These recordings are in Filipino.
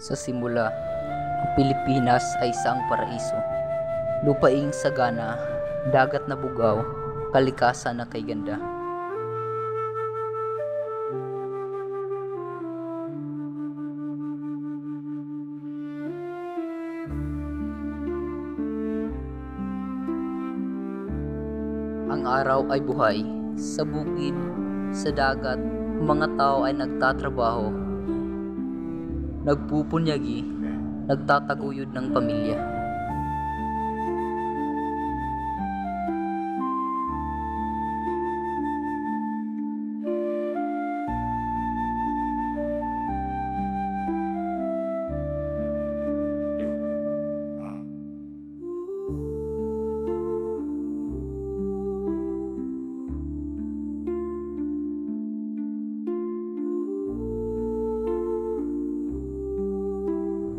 Sa simula, ang Pilipinas ay isang paraiso. Lupaing sagana, dagat na bugaw, kalikasan na kay ganda. Ang araw ay buhay. Sa bukid, sa dagat, mga tao ay nagtatrabaho, nagpupunyagi, nagtataguyod ng pamilya.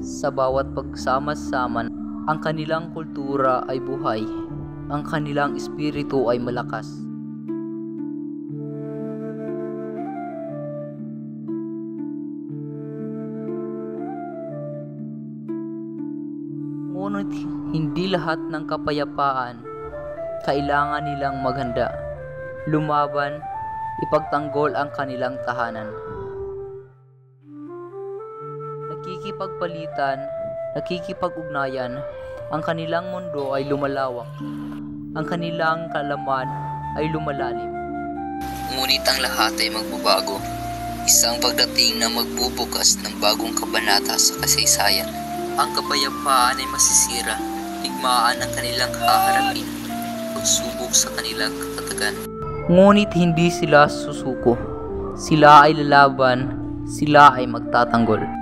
Sa bawat pagsama-sama, ang kanilang kultura ay buhay, ang kanilang espiritu ay malakas. Ngunit hindi lahat ng kapayapaan kailangan nilang maghanda, lumaban, ipagtanggol ang kanilang tahanan. Nakikipagpalitan, nakikipag-ugnayan, ang kanilang mundo ay lumalawak, ang kanilang kalaman ay lumalalim. Ngunit ang lahat ay magbabago, isang pagdating na magbubukas ng bagong kabanata sa kasaysayan. Ang kapayapaan ay masisira, digmaan ang kanilang haharapin, pagsubok sa kanilang katatagan. Ngunit hindi sila susuko, sila ay lalaban, sila ay magtatanggol.